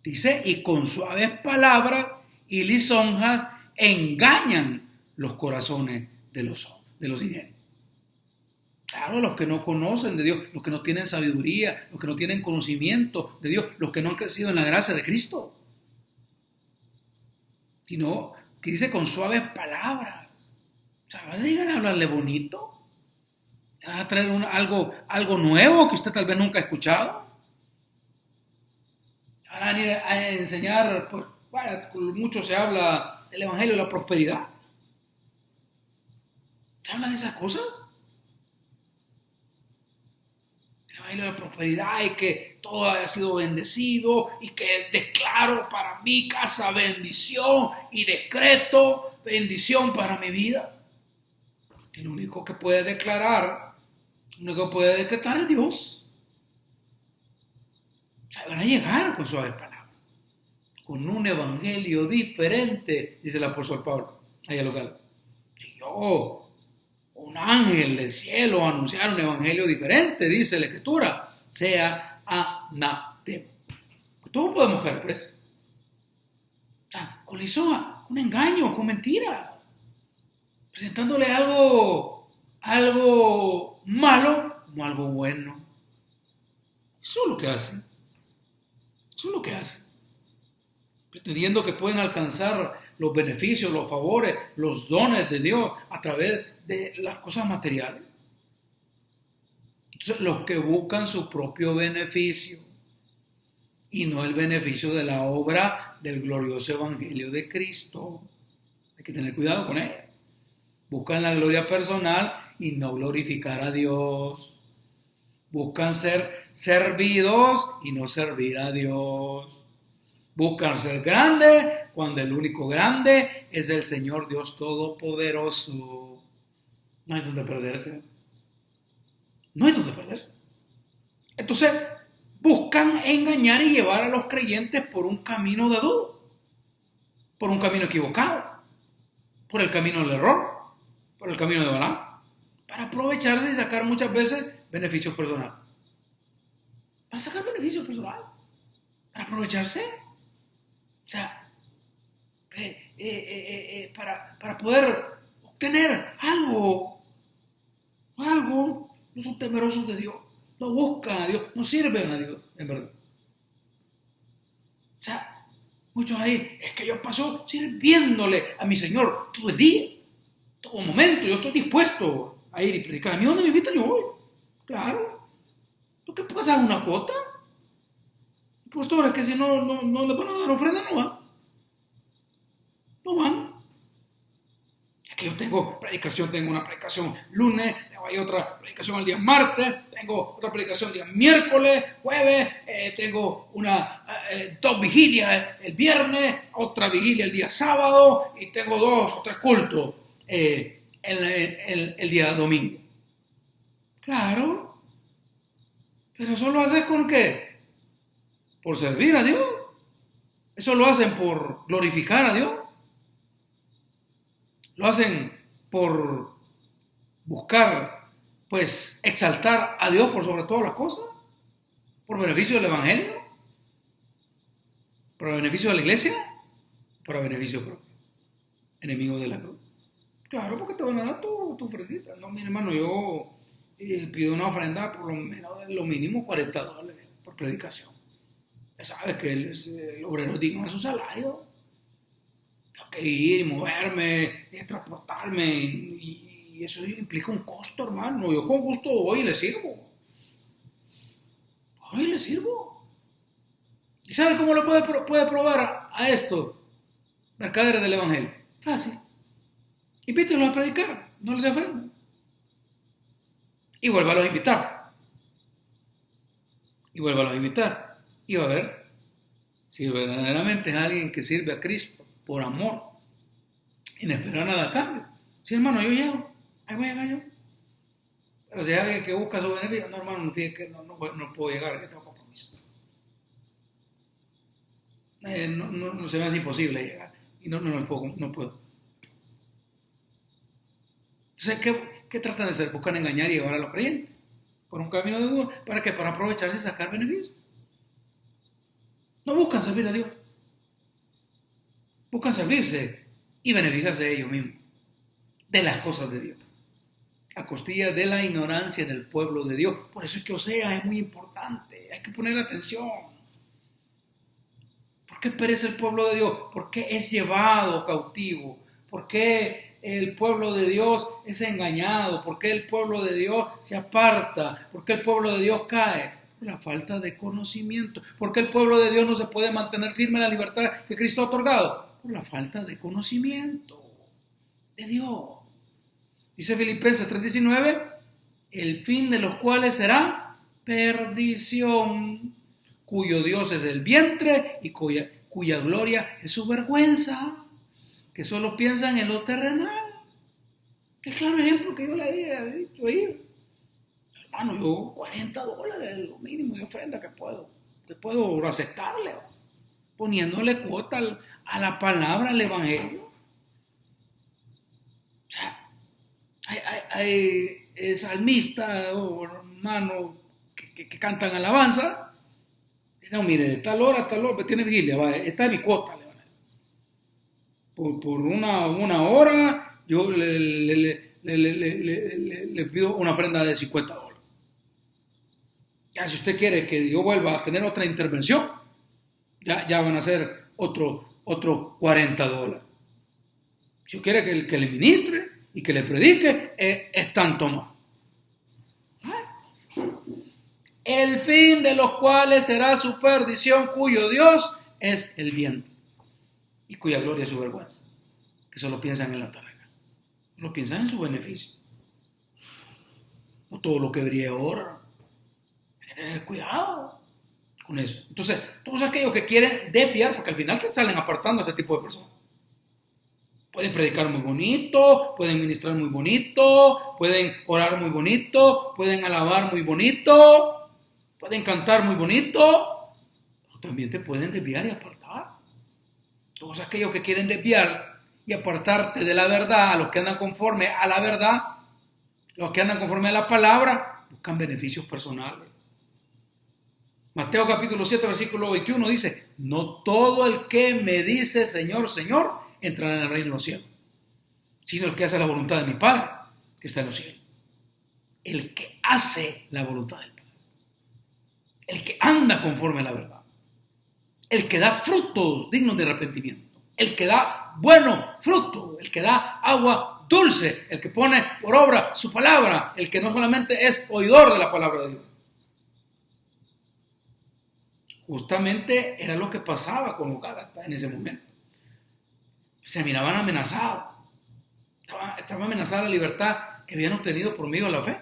Dice, y con suaves palabras y lisonjas engañan los corazones de los ingenuos. Claro, los que no conocen de Dios, los que no tienen sabiduría, los que no tienen conocimiento de Dios, los que no han crecido en la gracia de Cristo. Sino que dice con suaves palabras. O sea, van a llegar a hablarle bonito. Van a traer algo nuevo que usted tal vez nunca ha escuchado. Van a venir a enseñar, pues, vaya, mucho se habla del Evangelio de la prosperidad. ¿Se habla de esas cosas? El Evangelio de la prosperidad y que todo haya sido bendecido y que declaro para mi casa bendición y decreto bendición para mi vida. El único que puede declarar, el único que puede decretar es Dios. O sea, van a llegar con suaves palabras, con un evangelio diferente, dice el apóstol Pablo, ahí al local. Si yo, un ángel del cielo, anunciar un evangelio diferente, dice la Escritura, sea anatema. Todos podemos caer presos. O sea, con lisonja, un engaño, con mentira, presentándole algo malo como algo bueno. Eso es lo que hacen. Eso es lo que hacen. Pretendiendo que pueden alcanzar los beneficios, los favores, los dones de Dios a través de las cosas materiales. Entonces, los que buscan su propio beneficio y no el beneficio de la obra del glorioso evangelio de Cristo. Hay que tener cuidado con él. Buscan la gloria personal y no glorificar a Dios. Buscan ser servidos y no servir a Dios. Buscan ser grandes cuando el único grande es el Señor Dios Todopoderoso. No hay donde perderse. No hay donde perderse. Entonces, buscan engañar y llevar a los creyentes por un camino de duda, por un camino equivocado, por el camino del error, por el camino de Balaam, para aprovecharse y sacar muchas veces beneficios personales. Para sacar beneficios personales, para aprovecharse. O sea, para poder obtener algo, no son temerosos de Dios, no buscan a Dios, no sirven a Dios, en verdad. O sea, muchos ahí, es que yo paso sirviéndole a mi Señor todo el día, todo momento, yo estoy dispuesto a ir y predicar. A mí donde me invitan yo voy, claro. ¿Por qué pasas una cuota? Pues tú es que si no le van a dar ofrenda, no van. No van. Es que yo tengo una predicación lunes, hay otra predicación el día martes, tengo otra predicación el día miércoles, jueves, tengo dos vigilias el viernes, otra vigilia el día sábado y tengo 2 o 3 cultos el día domingo. Claro, pero eso lo haces ¿con qué? Por servir a Dios. Eso lo hacen por glorificar a Dios. Lo hacen por buscar, pues, exaltar a Dios por sobre todas las cosas, por beneficio del Evangelio, por beneficio de la iglesia, por beneficio propio, enemigos de la cruz. Claro, porque te van a dar tu ofrendita. No, mi hermano, yo pido una ofrenda por lo menos, lo mínimo $40 por predicación. Ya sabes que el obrero es digno de su salario. Tengo que ir y moverme, y transportarme, y eso implica un costo, hermano. Yo con gusto voy y le sirvo. Voy y le sirvo. ¿Y sabe cómo lo puede probar a esto? Mercaderes del Evangelio. Fácil. Invítenlos a predicar, no les dé ofrenda. Y vuélvalos a invitar. Y va a ver si verdaderamente es alguien que sirve a Cristo por amor y no espera nada a cambio. Sí, hermano, yo llego, ahí voy a llegar yo. Pero si hay alguien que busca su beneficio, no, hermano, fíjate que no puedo llegar, que tengo compromiso. No se me hace imposible llegar y no puedo. Entonces, ¿qué tratan de hacer? Buscan engañar y llevar a los creyentes por un camino de duda. ¿Para qué? Para aprovecharse y sacar beneficios. No buscan servir a Dios. Buscan servirse y beneficiarse de ellos mismos, de las cosas de Dios, a costilla de la ignorancia del pueblo de Dios. Por eso es que Oseas es muy importante, hay que poner atención. ¿Por qué perece el pueblo de Dios? ¿Por qué es llevado cautivo? ¿Por qué el pueblo de Dios es engañado? ¿Por qué el pueblo de Dios se aparta? ¿Por qué el pueblo de Dios cae? Por la falta de conocimiento. ¿Por qué el pueblo de Dios no se puede mantener firme en la libertad que Cristo ha otorgado? Por la falta de conocimiento de Dios. Dice Filipenses 3:19, el fin de los cuales será perdición, cuyo Dios es el vientre y cuya gloria es su vergüenza, que solo piensan en lo terrenal. El claro ejemplo que yo le he dicho ahí. Hermano, yo $40 es lo mínimo de ofrenda que puedo aceptarle, poniéndole cuota a la palabra, al evangelio. O sea, hay salmistas o hermanos que cantan alabanza. No, mire, de tal hora a tal hora, tiene vigilia, esta es mi cuota. Por una hora yo le pido una ofrenda de $50. Ya si usted quiere que yo vuelva a tener otra intervención, ya van a ser otros $40. Si quiere que le ministre y que le predique, es tanto más. El fin de los cuales será su perdición, cuyo Dios es el vientre y cuya gloria es su vergüenza, que solo piensan en la terrena, no piensan en su beneficio. No todo lo que brille ahora, hay que tener cuidado con eso. Entonces, todos aquellos que quieren desviar, porque al final te salen apartando a este tipo de personas. Pueden predicar muy bonito, pueden ministrar muy bonito, pueden orar muy bonito, pueden alabar muy bonito, pueden cantar muy bonito, pero también te pueden desviar y apartar. Todos aquellos que quieren desviar y apartarte de la verdad, los que andan conforme a la verdad, los que andan conforme a la palabra, buscan beneficios personales. Mateo capítulo 7, versículo 21 dice, no todo el que me dice Señor, Señor, entrará en el reino de los cielos, sino el que hace la voluntad de mi Padre, que está en los cielos. El que hace la voluntad del Padre. El que anda conforme a la verdad. El que da frutos dignos de arrepentimiento. El que da bueno fruto. El que da agua dulce. El que pone por obra su palabra. El que no solamente es oidor de la palabra de Dios. Justamente era lo que pasaba con los Gálatas en ese momento. Se miraban amenazados. Estaba amenazada la libertad que habían obtenido por medio de la fe.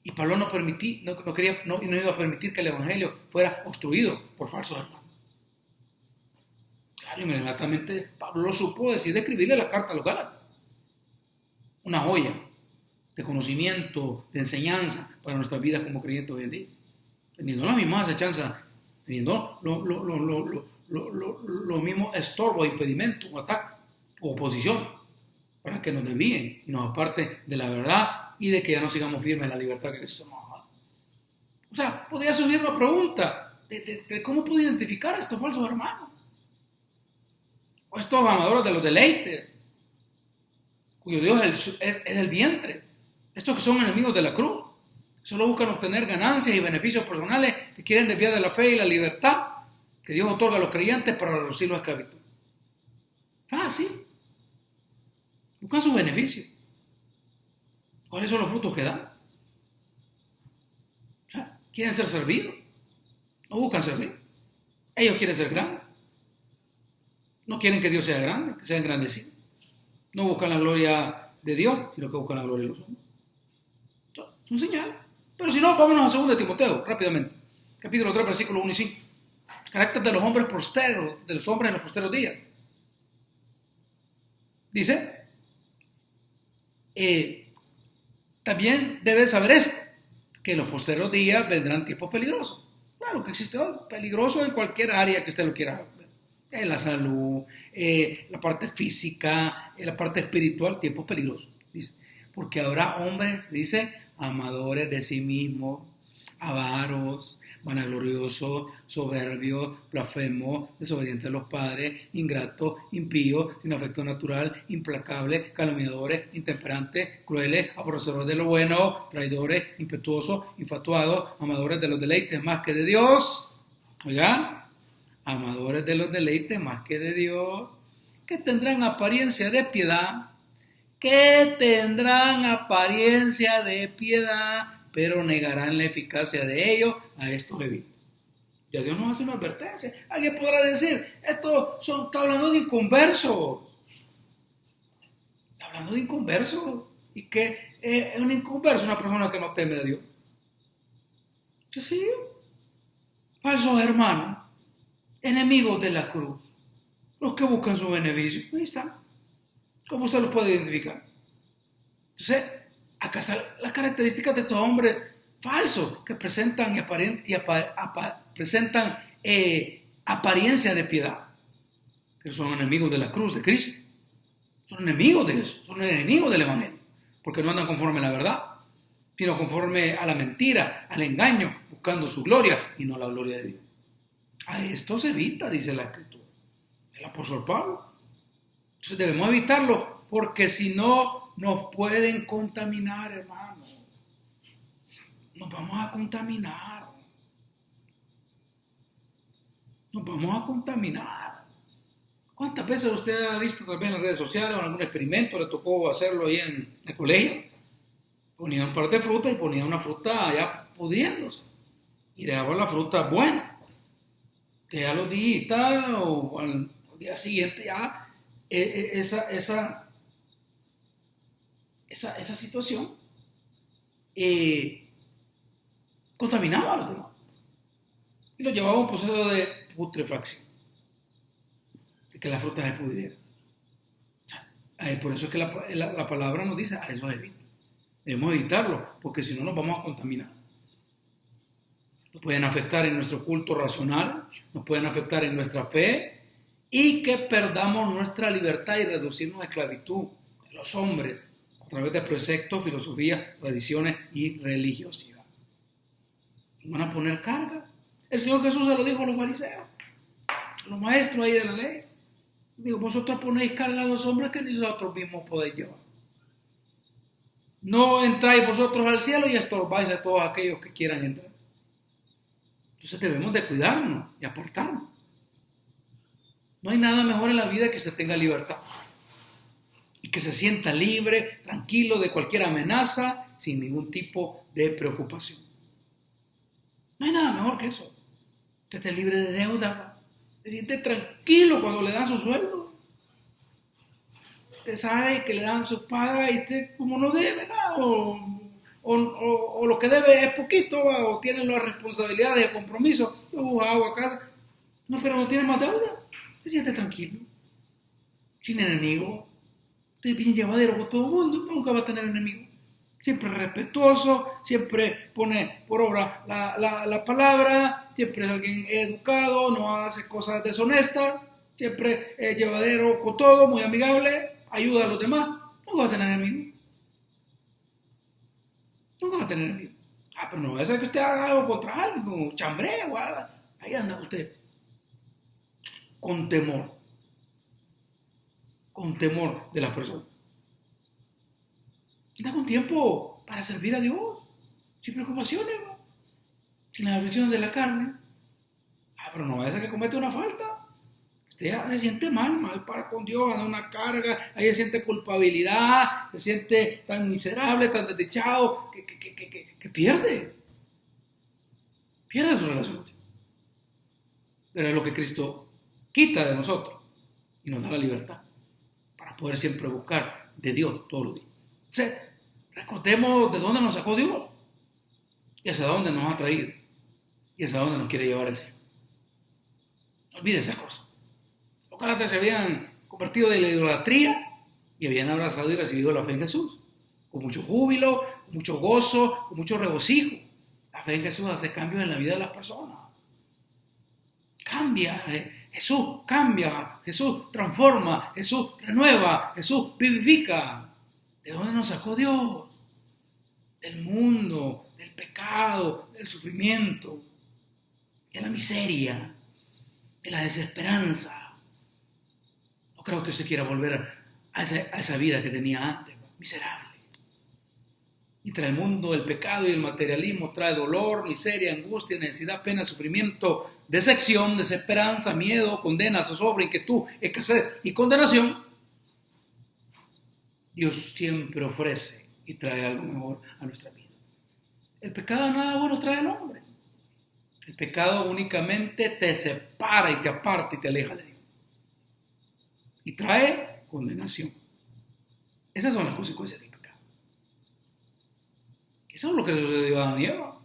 Y Pablo no iba a permitir que el evangelio fuera obstruido por falsos hermanos. Claro, inmediatamente Pablo lo supo, decidió escribirle la carta a los Gálatas. Una joya de conocimiento, de enseñanza para nuestras vidas como creyentes hoy en día. Teniendo las mismas acechanzas, teniendo los mismos estorbos, impedimentos, o ataques, o oposición, para que nos desvíen y nos aparten de la verdad y de que ya no sigamos firmes en la libertad que Cristo nos ha dado. O sea, podría surgir una pregunta de cómo puedo identificar a estos falsos hermanos, o estos amadores de los deleites, cuyo Dios es el vientre, estos que son enemigos de la cruz, solo buscan obtener ganancias y beneficios personales, que quieren desviar de la fe y la libertad que Dios otorga a los creyentes para reducirlos a esclavitud. Fácil. Buscan sus beneficios. ¿Cuáles son los frutos que dan? O sea, quieren ser servidos. No buscan servir. Ellos quieren ser grandes. No quieren que Dios sea grande, que sea engrandecido. No buscan la gloria de Dios, sino que buscan la gloria de los hombres. Son señales. Pero si no, vámonos a 2 Timoteo, rápidamente. Capítulo 3, versículos 1 y 5. Carácter de los hombres posteros, de los hombres en los posteros días. Dice, también debes saber esto, que en los posteros días vendrán tiempos peligrosos. Claro que existe hoy, peligroso en cualquier área que usted lo quiera ver. En la salud, la parte física, en la parte espiritual, tiempos peligrosos. Dice, porque habrá hombres, dice, amadores de sí mismos, avaros, vanagloriosos, soberbios, blasfemos, desobedientes a los padres, ingratos, impíos, sin afecto natural, implacables, calumniadores, intemperantes, crueles, aborrecedores de lo bueno, traidores, impetuosos, infatuados, amadores de los deleites más que de Dios. Oiga, amadores de los deleites más que de Dios, que tendrán apariencia de piedad, pero negarán la eficacia de ellos. A esto evita. Ya Dios nos hace una advertencia. Alguien podrá decir, está hablando de inconversos. Está hablando de inconversos. ¿Y qué es un inconverso? Una persona que no teme a Dios. Sí. Falsos hermanos, enemigos de la cruz, los que buscan su beneficio. Ahí están. ¿Cómo usted los puede identificar? Entonces, acá están las características de estos hombres falsos que presentan apariencia de piedad, pero son enemigos de la cruz de Cristo. Son enemigos de eso, son enemigos del Evangelio, porque no andan conforme a la verdad, sino conforme a la mentira, al engaño, buscando su gloria y no la gloria de Dios. A esto se evita, dice la Escritura, el apóstol Pablo. Entonces debemos evitarlo, porque si no, nos pueden contaminar, hermanos. Nos vamos a contaminar. Nos vamos a contaminar. ¿Cuántas veces usted ha visto tal vez en las redes sociales o en algún experimento, le tocó hacerlo ahí en el colegio? Ponían un par de frutas y ponían una fruta ya pudriéndose. Y dejaban la fruta buena. Que a los días o al día siguiente ya esa situación contaminaba a los demás y lo llevaba a un proceso de putrefacción, de que la fruta se pudriera. Por eso es que la palabra nos dice, a eso evita. Debemos evitarlo, porque si no nos vamos a contaminar. Nos pueden afectar en nuestro culto racional, nos pueden afectar en nuestra fe, y que perdamos nuestra libertad y reducirnos a esclavitud de los hombres a través de preceptos, filosofías, tradiciones y religiosidad. Y van a poner carga. El Señor Jesús se lo dijo a los fariseos, a los maestros ahí de la ley. Digo, vosotros ponéis carga a los hombres que ni vosotros mismos podéis llevar. No entráis vosotros al cielo y estorbáis a todos aquellos que quieran entrar. Entonces debemos de cuidarnos y aportarnos. No hay nada mejor en la vida que se tenga libertad y que se sienta libre, tranquilo de cualquier amenaza, sin ningún tipo de preocupación. No hay nada mejor que eso. Que esté libre de deuda, se siente tranquilo cuando le dan su sueldo. Usted sabe que le dan su paga y usted como no debe nada, o lo que debe es poquito, o tiene las responsabilidades, el compromiso, agua a casa, no, pero no tiene más deuda. Se siente tranquilo, sin enemigo. Usted es bien llevadero con todo el mundo, nunca va a tener enemigo. Siempre respetuoso, siempre pone por obra la palabra, siempre es alguien educado, no hace cosas deshonestas, siempre es llevadero con todo, muy amigable, ayuda a los demás. No va a tener enemigo. No va a tener enemigo. Pero no va a ser que usted haga algo contra alguien, como chambreo, ahí anda usted. Con temor de las personas. Da con tiempo para servir a Dios, sin preocupaciones, ¿no? Sin las aflicciones de la carne. Pero no vaya a ser que comete una falta. Usted ya se siente mal para con Dios, anda una carga, ahí se siente culpabilidad, se siente tan miserable, tan desdichado, que pierde su relación con Dios. Pero es lo que Cristo quita de nosotros y nos da la libertad para poder siempre buscar de Dios todos los días. Entonces, recordemos de dónde nos sacó Dios y hacia dónde nos ha traído y hacia dónde nos quiere llevar el Señor. No olvide esas cosas. Los galatas se habían convertido de la idolatría y habían abrazado y recibido la fe en Jesús con mucho júbilo, con mucho gozo, con mucho regocijo. La fe en Jesús hace cambios en la vida de las personas. Cambia, Jesús cambia, Jesús transforma, Jesús renueva, Jesús vivifica. ¿De dónde nos sacó Dios? Del mundo, del pecado. pecado, del sufrimiento, de la miseria, de la desesperanza. No creo que usted quiera volver a esa vida que tenía antes, miserable. Y trae el mundo, el pecado y el materialismo, trae dolor, miseria, angustia, necesidad, pena, sufrimiento, decepción, desesperanza, miedo, condena, zozobra, inquietud, escasez y condenación. Dios siempre ofrece y trae algo mejor a nuestra vida. El pecado nada bueno trae al hombre. El pecado únicamente te separa y te aparta y te aleja de Dios. Y trae condenación. Esas son las consecuencias del pecado. Eso es lo que le dio a Adán y Eva.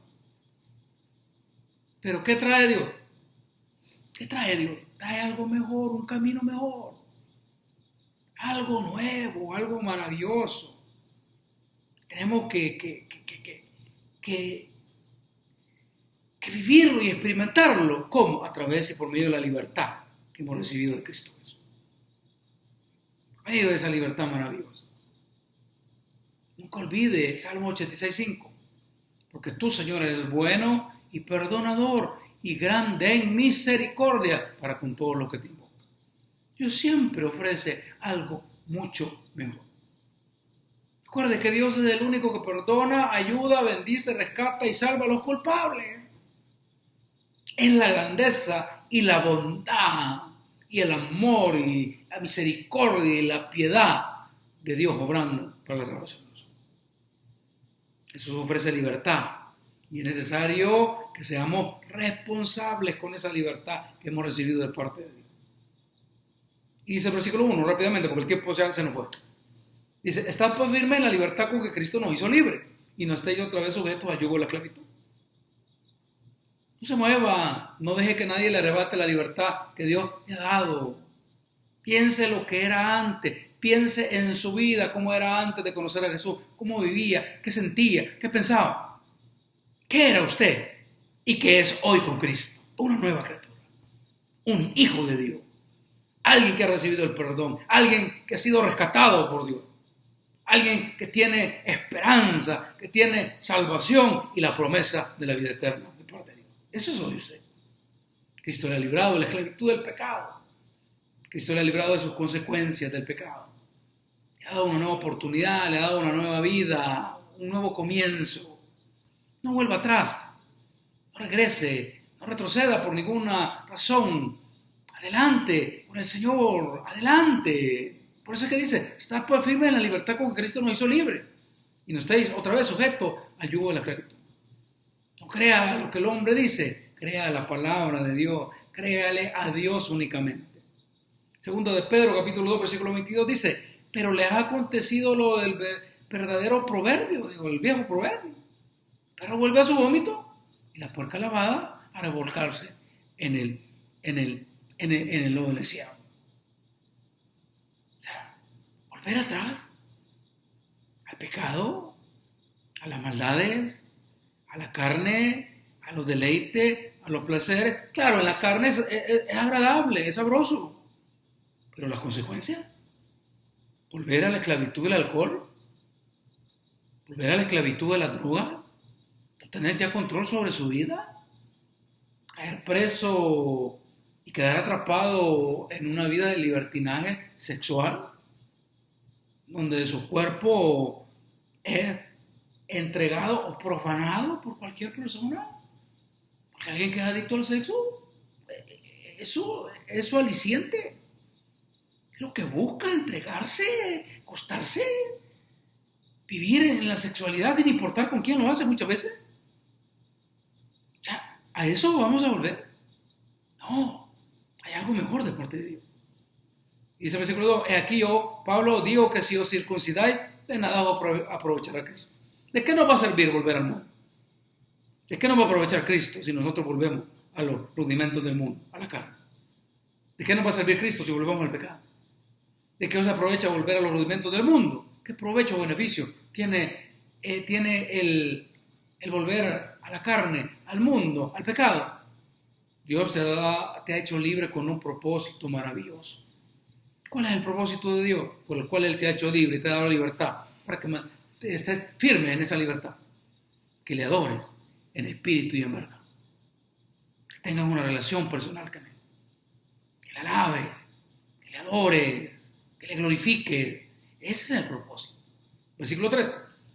Pero ¿qué trae Dios? ¿Qué trae Dios? Trae algo mejor, un camino mejor. Algo nuevo, algo maravilloso. Tenemos que vivirlo y experimentarlo. ¿Cómo? A través y por medio de la libertad que hemos recibido de Cristo Jesús. Por medio de esa libertad maravillosa. Nunca olvide Salmo 86:5. Porque tú, Señor, eres bueno y perdonador y grande en misericordia para con todos los que te invocan. Dios siempre ofrece algo mucho mejor. Recuerde que Dios es el único que perdona, ayuda, bendice, rescata y salva a los culpables. Es la grandeza y la bondad y el amor y la misericordia y la piedad de Dios obrando para la salvación. Jesús ofrece libertad y es necesario que seamos responsables con esa libertad que hemos recibido de parte de Dios. Y dice el versículo 1 rápidamente porque el tiempo ya se nos fue. Dice, estad pues firme en la libertad con que Cristo nos hizo libre y no estéis otra vez sujetos al yugo de la esclavitud. No se mueva, no deje que nadie le arrebate la libertad que Dios le ha dado. Piense lo que era antes. Piense en su vida, cómo era antes de conocer a Jesús, cómo vivía, qué sentía, qué pensaba. ¿Qué era usted? ¿Y qué es hoy con Cristo? Una nueva criatura. Un hijo de Dios. Alguien que ha recibido el perdón. Alguien que ha sido rescatado por Dios. Alguien que tiene esperanza, que tiene salvación y la promesa de la vida eterna de parte de Dios. Eso es hoy usted. Cristo le ha librado de la esclavitud del pecado. Cristo le ha librado de sus consecuencias del pecado. Le ha dado una nueva oportunidad, le ha dado una nueva vida, un nuevo comienzo. No vuelva atrás, no regrese, no retroceda por ninguna razón. Adelante, con el Señor, adelante. Por eso es que dice, estad pues firme en la libertad con que Cristo nos hizo libre. Y no estéis otra vez sujetos al yugo de la esclavitud. No crea lo que el hombre dice, crea la palabra de Dios, créale a Dios únicamente. Segundo de Pedro, capítulo 2, versículo 22, dice, pero les ha acontecido lo del verdadero proverbio, el viejo proverbio. Pero vuelve a su vómito y la puerca lavada a revolcarse en el lodo lisiado. O sea, volver atrás al pecado, a las maldades, a la carne, a los deleites, a los placeres. Claro, en la carne es agradable, es sabroso. Pero las consecuencias, volver a la esclavitud del alcohol, volver a la esclavitud de la droga, no tener ya control sobre su vida, caer preso y quedar atrapado en una vida de libertinaje sexual, donde su cuerpo es entregado o profanado por cualquier persona, porque alguien que es adicto al sexo, eso es su aliciente. Lo que busca, entregarse, acostarse, vivir en la sexualidad sin importar con quién lo hace muchas veces. O sea, ¿a eso vamos a volver? No, hay algo mejor de parte de Dios. Y dice el versículo 2, aquí yo, Pablo, digo que si os circuncidáis, de nada os aprovechará Cristo. ¿De qué nos va a servir volver al mundo? ¿De qué nos va a aprovechar Cristo si nosotros volvemos a los rudimentos del mundo, a la carne? ¿De qué nos va a servir Cristo si volvemos al pecado? ¿De qué os aprovecha volver a los rudimentos del mundo? ¿Qué provecho o beneficio tiene el volver a la carne, al mundo, al pecado? Dios te ha hecho libre con un propósito maravilloso. ¿Cuál es el propósito de Dios? Por el cual Él te ha hecho libre y te ha dado libertad, para que estés firme en esa libertad. Que le adores, en espíritu y en verdad. Que tengas una relación personal con Él. Que le alabes, que le adores, que le glorifiques. Ese es el propósito. Versículo 3.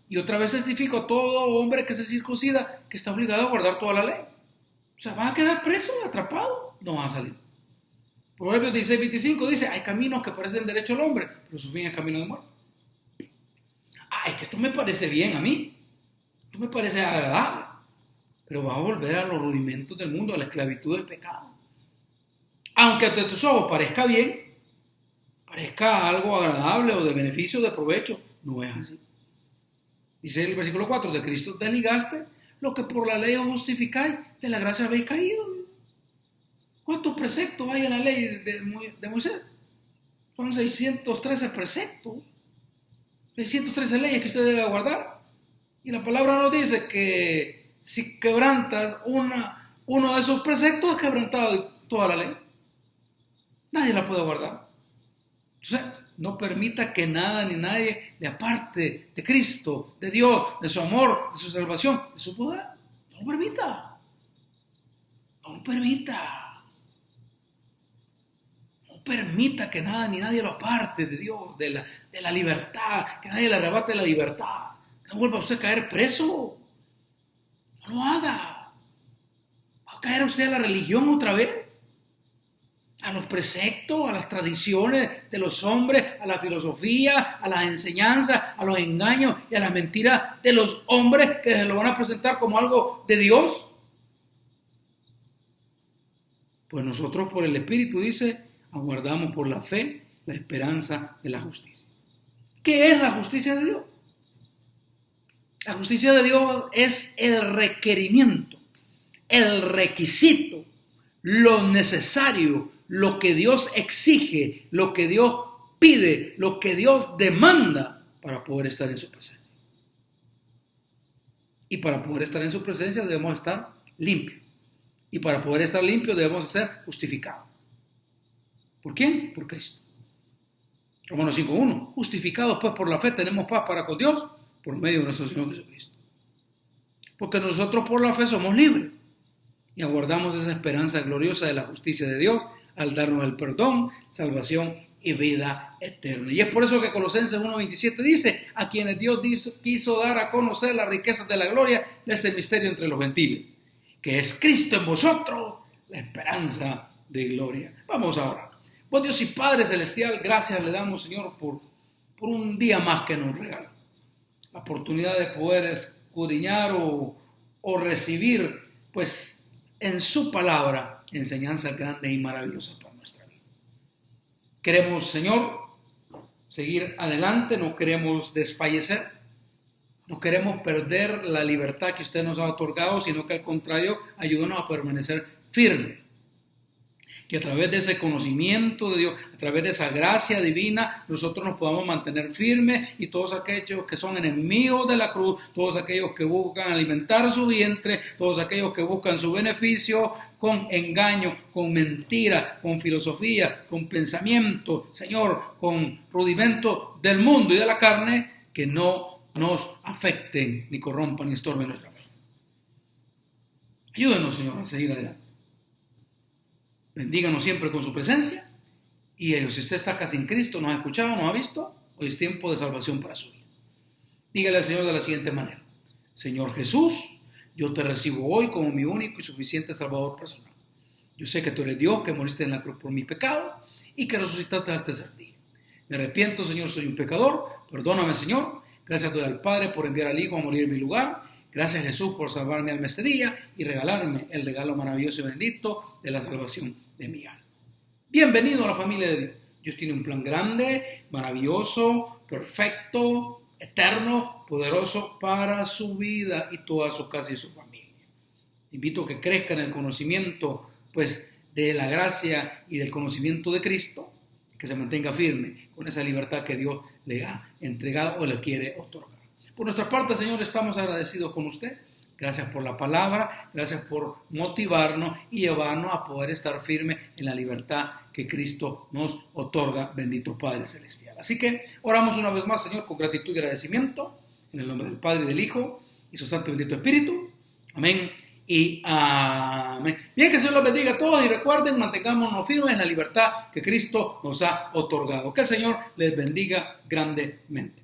Y otra vez testifico a todo hombre que se circuncida que está obligado a guardar toda la ley. O sea, ¿vas a quedar preso, atrapado? No vas a salir. Proverbios 16:25 dice, hay caminos que parecen derecho al hombre, pero su fin es camino de muerte. Es que esto me parece bien a mí. Esto me parece agradable. Pero vas a volver a los rudimentos del mundo, a la esclavitud del pecado. Aunque ante tus ojos parezca bien, parezca algo agradable o de beneficio, de provecho, no es así. Dice el versículo 4, de Cristo desligaste lo que por la ley os justificáis, de la gracia habéis caído. ¿Cuántos preceptos hay en la ley de Moisés? Son 613 preceptos, 613 leyes que usted debe guardar. Y la palabra nos dice que si quebrantas uno de esos preceptos, has quebrantado toda la ley. Nadie la puede guardar. Entonces, no permita que nada ni nadie le aparte de Cristo, de Dios, de su amor, de su salvación, de su poder. No lo permita. No lo permita. No permita que nada ni nadie lo aparte de Dios, de la libertad, que nadie le arrebate la libertad. Que no vuelva a usted a caer preso. No lo haga. ¿Va a caer usted a la religión otra vez? A los preceptos, a las tradiciones de los hombres, a la filosofía, a las enseñanzas, a los engaños y a las mentiras de los hombres que se lo van a presentar como algo de Dios. Pues nosotros por el Espíritu, dice, aguardamos por la fe la esperanza de la justicia. ¿Qué es la justicia de Dios? La justicia de Dios es el requerimiento, el requisito, lo necesario, lo que Dios exige, lo que Dios pide, lo que Dios demanda para poder estar en su presencia. Y para poder estar en su presencia debemos estar limpios. Y para poder estar limpios debemos ser justificados. ¿Por quién? Por Cristo. Romanos 5:1. Justificados pues por la fe tenemos paz para con Dios por medio de nuestro Señor Jesucristo. Porque nosotros por la fe somos libres y aguardamos esa esperanza gloriosa de la justicia de Dios al darnos el perdón, salvación y vida eterna. Y es por eso que Colosenses 1:27 dice, a quienes Dios quiso dar a conocer las riquezas de la gloria de este misterio entre los gentiles, que es Cristo en vosotros, la esperanza de gloria. Vamos a orar. Buen Dios y Padre Celestial, gracias le damos, Señor, por un día más que nos regala. La oportunidad de poder escudriñar o recibir, pues, en su palabra, enseñanzas grandes y maravillosas para nuestra vida. Queremos, Señor, seguir adelante, no queremos desfallecer, no queremos perder la libertad que usted nos ha otorgado, sino que al contrario, ayúdanos a permanecer firmes. Que a través de ese conocimiento de Dios, a través de esa gracia divina, nosotros nos podamos mantener firmes y todos aquellos que son enemigos de la cruz, todos aquellos que buscan alimentar su vientre, todos aquellos que buscan su beneficio con engaño, con mentira, con filosofía, con pensamiento, Señor, con rudimento del mundo y de la carne, que no nos afecten, ni corrompan, ni estorben nuestra fe. Ayúdenos, Señor, a seguir adelante. Bendíganos siempre con su presencia. Y si usted está acá sin Cristo, nos ha escuchado, nos ha visto, hoy es tiempo de salvación para su vida. Dígale al Señor de la siguiente manera: Señor Jesús, yo te recibo hoy como mi único y suficiente Salvador personal. Yo sé que tú eres Dios, que moriste en la cruz por mis pecados y que resucitaste al tercer día. Me arrepiento, Señor, soy un pecador. Perdóname, Señor. Gracias doy al Padre por enviar al Hijo a morir en mi lugar. Gracias, Jesús, por salvarme al este día y regalarme el regalo maravilloso y bendito de la salvación de mi alma. Bienvenido a la familia de Dios. Dios tiene un plan grande, maravilloso, perfecto, eterno, poderoso para su vida y toda su casa y su familia. Invito a que crezca en el conocimiento, pues, de la gracia y del conocimiento de Cristo, que se mantenga firme con esa libertad que Dios le ha entregado o le quiere otorgar. Por nuestra parte, Señor, estamos agradecidos con usted. Gracias por la palabra, gracias por motivarnos y llevarnos a poder estar firmes en la libertad que Cristo nos otorga, bendito Padre Celestial. Así que oramos una vez más, Señor, con gratitud y agradecimiento, en el nombre del Padre y del Hijo y su Santo y bendito Espíritu. Amén y amén. Bien, que el Señor los bendiga a todos y recuerden, mantengámonos firmes en la libertad que Cristo nos ha otorgado. Que el Señor les bendiga grandemente.